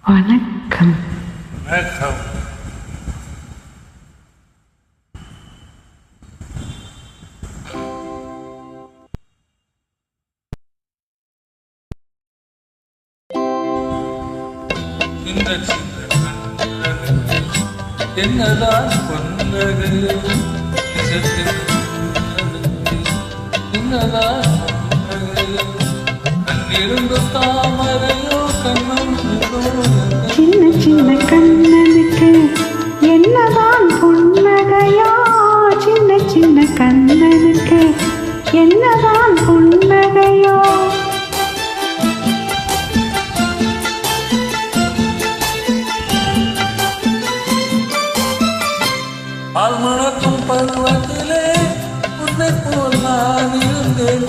வணக்கம். வணக்கம். என்னதான் கொண்டது என்னதான் கண்ணிருந்து தாமரையோ கண்ணம் சின்ன சின்ன கண்ணனுக்கு என்னதான் புன்னகையோ, சின்ன சின்ன கண்ணனுக்கு என்னதான் புன்னகையோ. ஆழ்மணக்கும் பருவத்திலே உன்னை போல் நான் இருந்தேன்.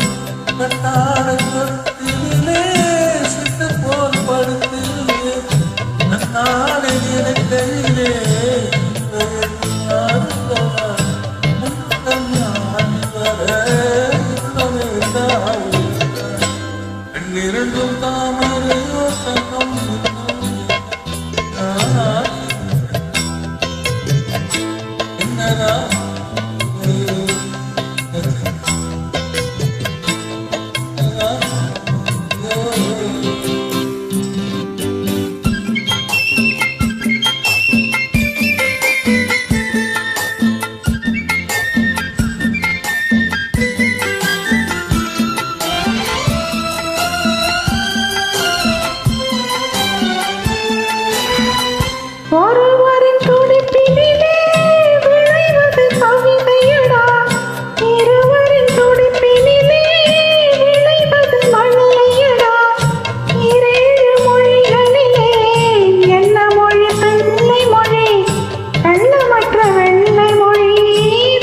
கட்டாட சொத்திலே சிட்டு போல் படுத்திருந்தேன். நாளை நினைக்கையிலே இரண்டும் தாமரையோ கண்ணம் ஒருவரின் துடிப்பினிலே விளைவது கவிதையடா, இருவரின் துடிப்பினிலே விளைவது மழலையடா. இரேழு மொழிகளிலே என்ன மொழி பெண்ணை மொழி, கள்ளமற்ற வெள்ளை மொழி,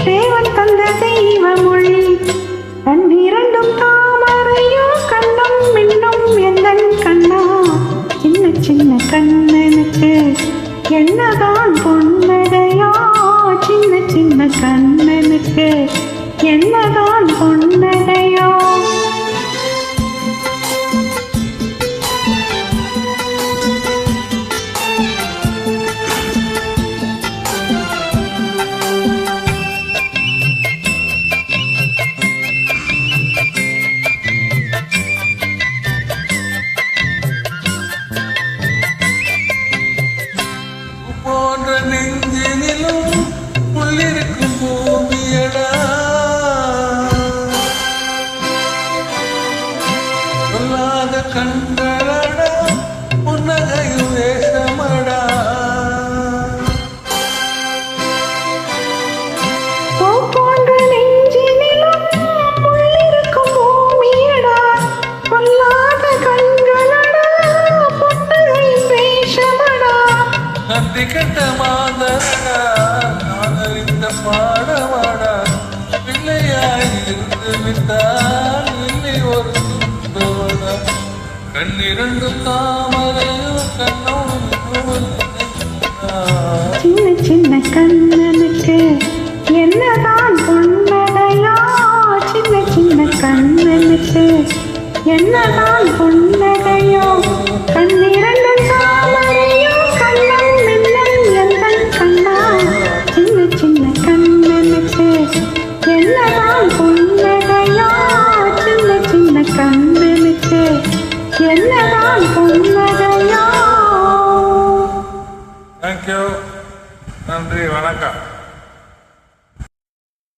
தேவன் தந்த தெய்வ மொழி. கண்ணிரண்டும் தாமரையோ கண்ணம் மின்னும் எந்தன் கண்ணா. சின்ன சின்ன கண்ணனுக்கு என்னதான் பொன்னகையோ, சின்ன சின்ன கண்ணனுக்கு என்னதான் பொன்னகையோ. போன்ற நெஞ்சினிலும் உள்ளிருக்கும் பூமியடா, சொல்லாத கண்களடா, புன்னகையும் வேஷமடா. போன்ற நெஞ்சினிலும் உள்ளிருக்கும் பூமியடா, சொல்லாத கண்களடா, புன்னகையும் வேஷமடா. நன்றி கெட்ட மாதரடா, நான் அறிந்த பாடமாடா. பிள்ளையாயிருந்து விட்டால் இல்லை ஒரு துன்பவடா. கண்ணிரண்டு தாமரையோ கண்ணம் சின்ன சின்ன கண்ணனுக்கு என்னதான் பொன்னகையோ, சின்ன சின்ன கண்ணனுக்கு என்னதான் பொன்னகையோ. கண்ணிரண்டும் தாமரையோ கண்ணம் மின்னும் எந்தன் கண்ணா. சின்ன சின்ன கண்ணனுக்கு என்னதான் பொன்னகையோ, சின்ன சின்ன கண்ணனுக்கு என்னதான் பொன்னகையோ. தேங்க்யூ. நன்றி, வணக்கம்.